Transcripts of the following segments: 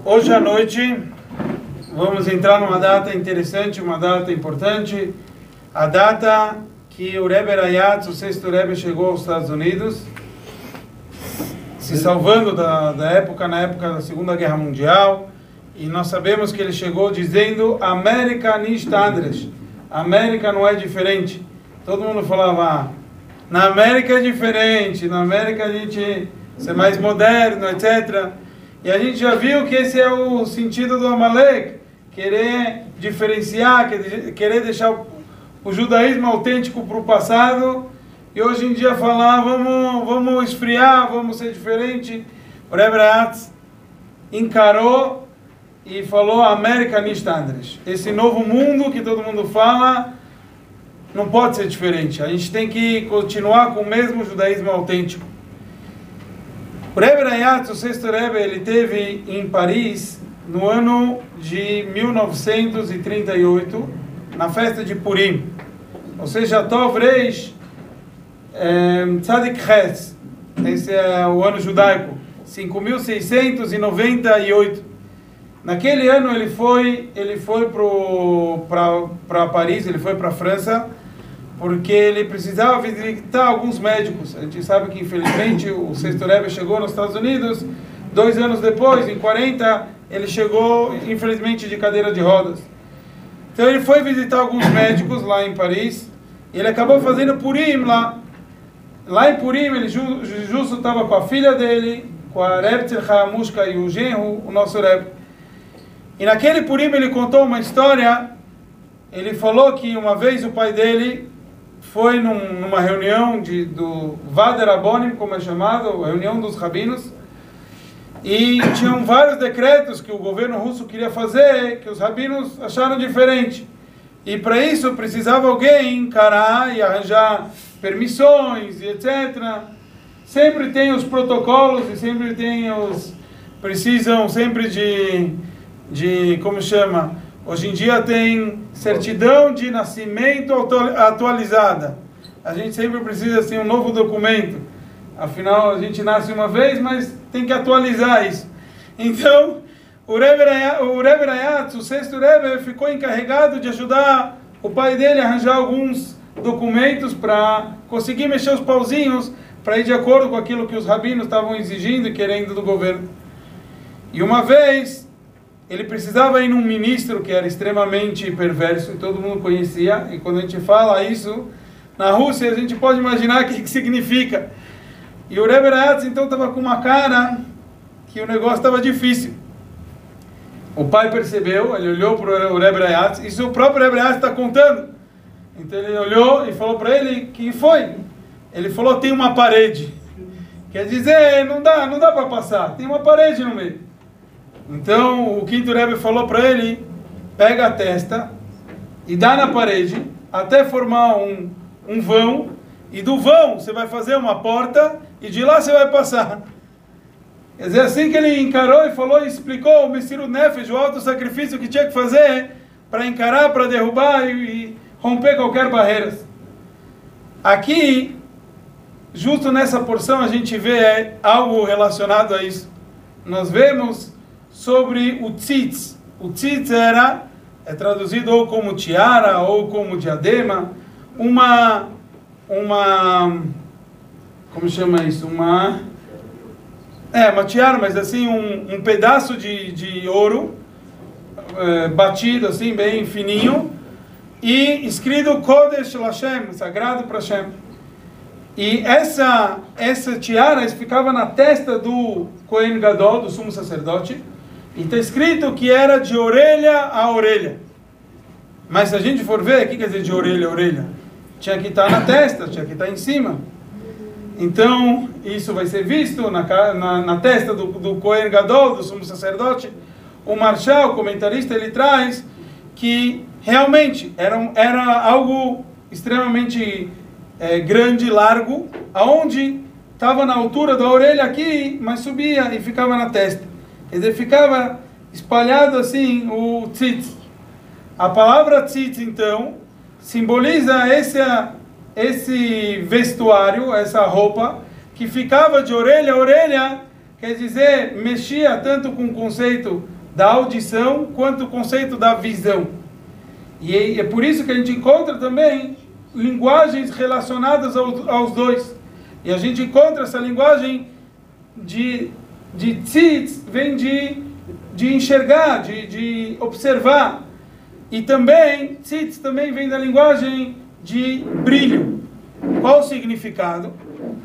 Hoje à noite vamos entrar numa data interessante, uma data importante, a data que o Rebbe Rayatz, o sexto Rebbe, chegou aos Estados Unidos, se salvando na época da Segunda Guerra Mundial, e nós sabemos que ele chegou dizendo América nicht anders, América não é diferente. Todo mundo falava, na América é diferente, na América a gente ser mais moderno, etc. E a gente já viu que esse é o sentido do Amalek, querer diferenciar, querer deixar o judaísmo autêntico para o passado, e hoje em dia falar, vamos esfriar, vamos ser diferente. O Rebbe Rayatz encarou e falou América nicht anders. Esse novo mundo que todo mundo fala não pode ser diferente. A gente tem que continuar com o mesmo judaísmo autêntico. O Rebbe Rayatz, o sexto Rebbe, ele teve em Paris no ano de 1938, na festa de Purim. Ou seja, Tov Reish Tzadik Ches. Esse é o ano judaico, 5.698. Naquele ano ele foi para Paris, ele foi para a França, porque ele precisava visitar alguns médicos. A gente sabe que, infelizmente, o sexto Rebbe chegou nos Estados Unidos, 2 anos depois, em 40, ele chegou, infelizmente, de cadeira de rodas. Então ele foi visitar alguns médicos lá em Paris, e ele acabou fazendo Purim lá. Lá em Purim, ele justo estava com a filha dele, com a Reb Tzilcha Mushka e o genro, o nosso Rebbe. E naquele Purim ele contou uma história. Ele falou que uma vez o pai dele foi numa reunião do Vader Abonim, como é chamado, a reunião dos rabinos, e tinham vários decretos que o governo russo queria fazer, que os rabinos acharam diferente. E para isso precisava alguém encarar e arranjar permissões e etc. Sempre tem os protocolos e sempre tem precisam sempre de como chama? Hoje em dia tem certidão de nascimento atualizada. A gente sempre precisa assim, um novo documento. Afinal, a gente nasce uma vez, mas tem que atualizar isso. Então, o Rebbe Rayatz, o sexto Rebbe, ficou encarregado de ajudar o pai dele a arranjar alguns documentos para conseguir mexer os pauzinhos, para ir de acordo com aquilo que os rabinos estavam exigindo e querendo do governo. E uma vez ele precisava ir num ministro que era extremamente perverso e todo mundo conhecia, e quando a gente fala isso na Rússia, a gente pode imaginar o que significa. E o Rebbe Rayatz então estava com uma cara que o negócio estava difícil. O pai percebeu, ele olhou para o Rebbe Rayatz, isso o próprio Rebbe Rayatz está contando. Então ele olhou e falou para ele, que foi? Ele falou, tem uma parede. Quer dizer, não dá para passar, tem uma parede no meio. Então o quinto Rebbe falou para ele, pega a testa e dá na parede até formar um vão, e do vão você vai fazer uma porta e de lá você vai passar. Quer dizer, assim que ele encarou e falou e explicou o Messirut Nefesh, o alto sacrifício que tinha que fazer para encarar, para derrubar e romper qualquer barreira. Aqui, justo nessa porção, a gente vê algo relacionado a isso. Nós vemos sobre o tzitz. O tzitz é traduzido ou como tiara ou como diadema, como chama isso? Uma tiara, mas assim, um pedaço de ouro, batido assim, bem fininho, e escrito Kodesh Lashem, sagrado para Hashem. E essa tiara ficava na testa do Kohen Gadol, do sumo sacerdote, e está escrito que era de orelha a orelha. Mas se a gente for ver, o que quer dizer de orelha a orelha? Tinha que estar na testa, tinha que estar em cima. Então, isso vai ser visto na testa do Kohen Gadol, do sumo sacerdote. O Marshal, o comentarista, ele traz que realmente era algo extremamente grande, largo, aonde estava na altura da orelha aqui, mas subia e ficava na testa. Quer dizer, ficava espalhado assim o tzitz. A palavra tzitz, então, simboliza esse vestuário, essa roupa, que ficava de orelha a orelha quer dizer, mexia tanto com o conceito da audição quanto o conceito da visão. E é por isso que a gente encontra também linguagens relacionadas aos dois. E a gente encontra essa linguagem de tzitz, vem de enxergar, de observar. E também, tzitz também vem da linguagem de brilho. Qual o significado?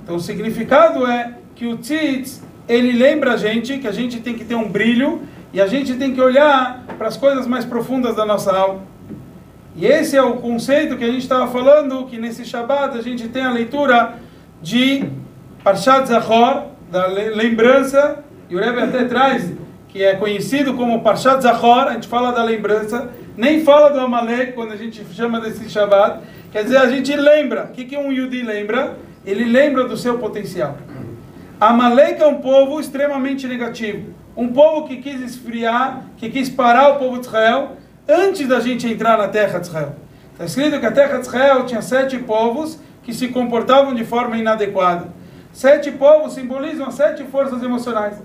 Então o significado é que o tzitz, ele lembra a gente que a gente tem que ter um brilho e a gente tem que olhar para as coisas mais profundas da nossa alma. E esse é o conceito que a gente estava falando, que nesse Shabbat a gente tem a leitura de Parshat Zachor, da lembrança, e o Rebbe até traz, que é conhecido como Parshat Zachor, a gente fala da lembrança, nem fala do Amalek quando a gente chama desse Shabbat, quer dizer, a gente lembra. O que um Yudi lembra? Ele lembra do seu potencial. Amalek é um povo extremamente negativo, um povo que quis esfriar, que quis parar o povo de Israel, antes da gente entrar na terra de Israel. Está escrito que a terra de Israel tinha 7 povos que se comportavam de forma inadequada. 7 povos simbolizam as 7 forças emocionais.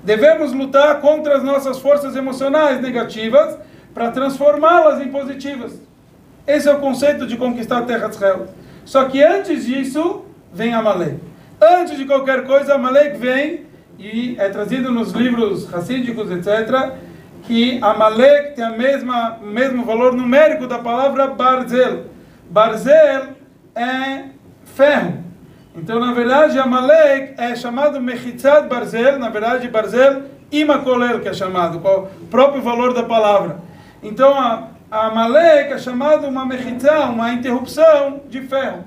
Devemos lutar contra as nossas forças emocionais negativas para transformá-las em positivas. Esse é o conceito de conquistar a terra de Israel. Só que antes disso, vem Amalek. Antes de qualquer coisa, Amalek vem, e é trazido nos livros racídicos, etc., que Amalek tem o mesmo valor numérico da palavra Barzel. Barzel é ferro. Então, na verdade, Amalek é chamado Mechitzat Barzel, na verdade, Barzel Imakolel, que é chamado, qual o próprio valor da palavra. Então, a Amalek é chamado uma Mechitzat, uma interrupção de ferro.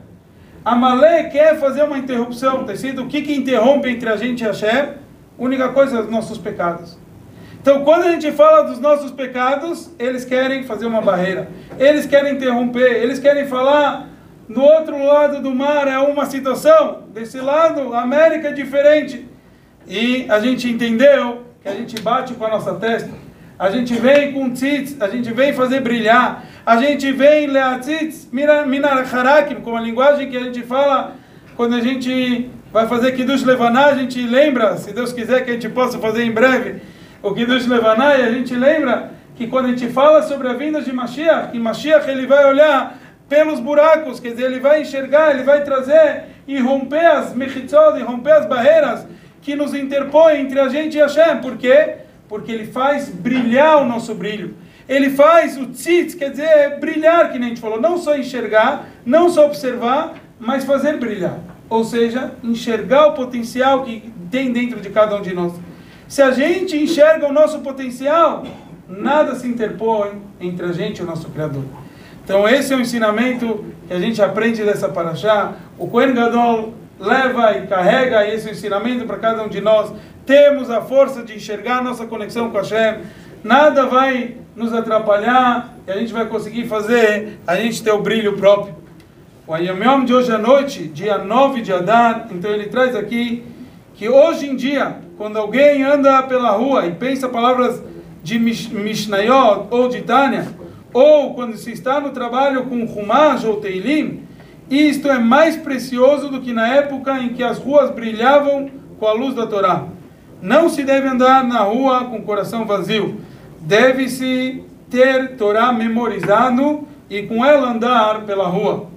Amalek quer fazer uma interrupção, tem sido o que interrompe entre a gente e Hashem? Única coisa, os nossos pecados. Então, quando a gente fala dos nossos pecados, eles querem fazer uma barreira. Eles querem interromper, eles querem falar, no outro lado do mar é uma situação, desse lado, a América é diferente. E a gente entendeu que a gente bate com a nossa testa, a gente vem com tzitz, a gente vem fazer brilhar, a gente vem leatzitz, minar harakim, com a linguagem que a gente fala, quando a gente vai fazer Kiddush Levaná, a gente lembra, se Deus quiser que a gente possa fazer em breve, o Kiddush Levaná, e a gente lembra que quando a gente fala sobre a vinda de Mashiach, que Mashiach ele vai olhar pelos buracos, quer dizer, ele vai enxergar, ele vai trazer e romper as mechitzot, e romper as barreiras que nos interpõem entre a gente e Hashem. Por quê? Porque ele faz brilhar o nosso brilho. Ele faz o tzitz, quer dizer, brilhar, que nem a gente falou, não só enxergar, não só observar, mas fazer brilhar. Ou seja, enxergar o potencial que tem dentro de cada um de nós. Se a gente enxerga o nosso potencial, nada se interpõe entre a gente e o nosso Criador. Então esse é o ensinamento que a gente aprende dessa parashá. O Kohen Gadol leva e carrega esse ensinamento para cada um de nós. Temos a força de enxergar a nossa conexão com Hashem. Nada vai nos atrapalhar e a gente vai conseguir fazer a gente ter o brilho próprio. O Ayom Yom de hoje à noite, dia 9 de Adar, então ele traz aqui que hoje em dia, quando alguém anda pela rua e pensa palavras de Mishnayot ou de Tânia, ou quando se está no trabalho com Humash ou Teilim, isto é mais precioso do que na época em que as ruas brilhavam com a luz da Torá. Não se deve andar na rua com o coração vazio. Deve-se ter Torá memorizado e com ela andar pela rua.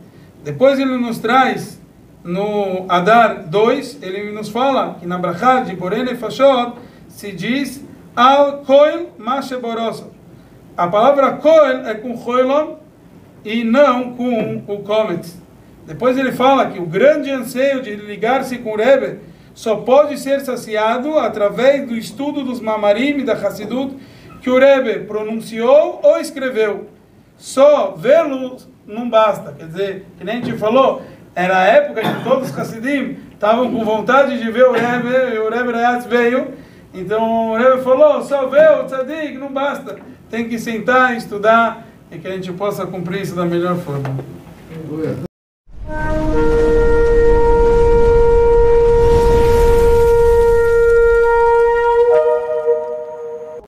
Depois ele nos traz, no Adar 2, ele nos fala que na Brachá de Borei Nefashot se diz Al Koil Masheboroso. A palavra Koil é com Choilon e não com o Kometz. Depois ele fala que o grande anseio de ligar-se com o Rebbe só pode ser saciado através do estudo dos Mamarim e da Hassidut que o Rebbe pronunciou ou escreveu. Só vê-lo não basta. Quer dizer, que nem a gente falou, era a época em que todos os Hassidim estavam com vontade de ver o Rebbe, e o Rebbe Rayatz veio. Então o Rebbe falou, só ver o Tzadik, não basta. Tem que sentar, estudar, e que a gente possa cumprir isso da melhor forma.